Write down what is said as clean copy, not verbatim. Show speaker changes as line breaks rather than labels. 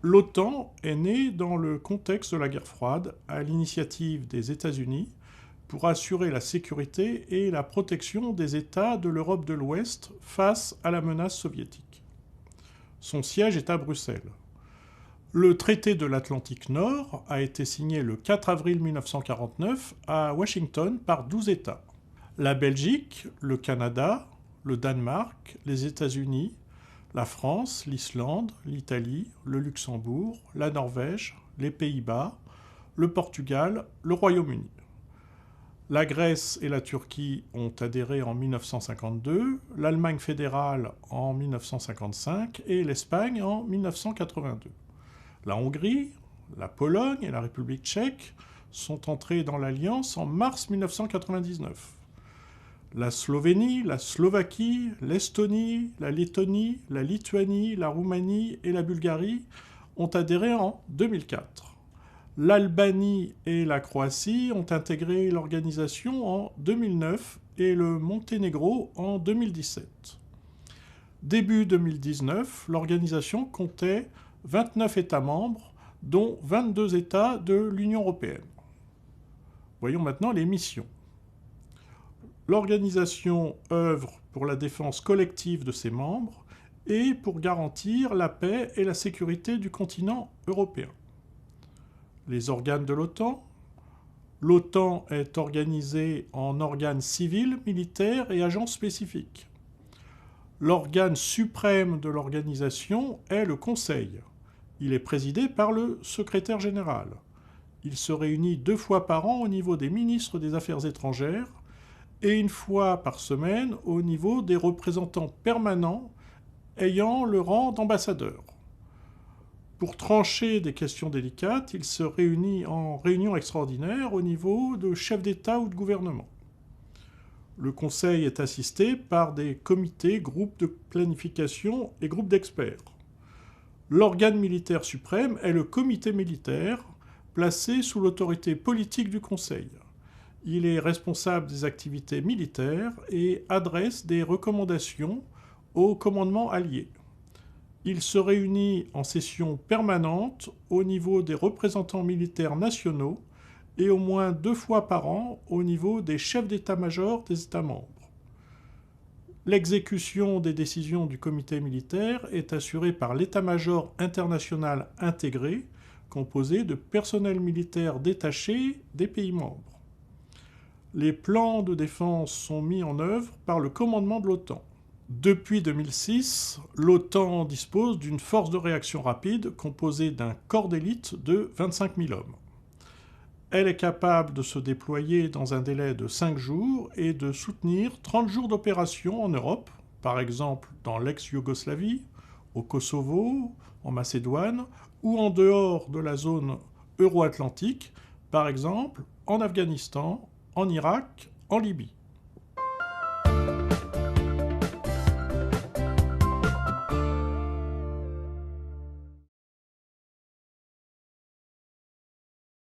L'OTAN est née dans le contexte de la guerre froide, à l'initiative des États-Unis, pour assurer la sécurité et la protection des États de l'Europe de l'Ouest face à la menace soviétique. Son siège est à Bruxelles. Le traité de l'Atlantique Nord a été signé le 4 avril 1949 à Washington par 12 États. La Belgique, le Canada, le Danemark, les États-Unis, la France, l'Islande, l'Italie, le Luxembourg, la Norvège, les Pays-Bas, le Portugal, le Royaume-Uni. La Grèce et la Turquie ont adhéré en 1952, l'Allemagne fédérale en 1955 et l'Espagne en 1982. La Hongrie, la Pologne et la République tchèque sont entrées dans l'Alliance en mars 1999. La Slovénie, la Slovaquie, l'Estonie, la Lettonie, la Lituanie, la Roumanie et la Bulgarie ont adhéré en 2004. L'Albanie et la Croatie ont intégré l'organisation en 2009 et le Monténégro en 2017. Début 2019, l'organisation comptait 29 États membres, dont 22 États de l'Union européenne. Voyons maintenant les missions. L'organisation œuvre pour la défense collective de ses membres et pour garantir la paix et la sécurité du continent européen. Les organes de l'OTAN. L'OTAN est organisée en organes civils, militaires et agences spécifiques. L'organe suprême de l'organisation est le Conseil. Il est présidé par le secrétaire général. Il se réunit 2 fois par an au niveau des ministres des Affaires étrangères et 1 fois par semaine au niveau des représentants permanents ayant le rang d'ambassadeur. Pour trancher des questions délicates, il se réunit en réunion extraordinaire au niveau de chefs d'État ou de gouvernement. Le Conseil est assisté par des comités, groupes de planification et groupes d'experts. L'organe militaire suprême est le comité militaire, placé sous l'autorité politique du Conseil. Il est responsable des activités militaires et adresse des recommandations au commandement allié. Il se réunit en session permanente au niveau des représentants militaires nationaux et au moins 2 fois par an au niveau des chefs d'état-major des États membres. L'exécution des décisions du comité militaire est assurée par l'état-major international intégré, composé de personnel militaire détaché des pays membres. Les plans de défense sont mis en œuvre par le commandement de l'OTAN. Depuis 2006, l'OTAN dispose d'une force de réaction rapide composée d'un corps d'élite de 25 000 hommes. Elle est capable de se déployer dans un délai de 5 jours et de soutenir 30 jours d'opération en Europe, par exemple dans l'ex-Yougoslavie, au Kosovo, en Macédoine, ou en dehors de la zone euro-atlantique, par exemple en Afghanistan, en Irak, en Libye.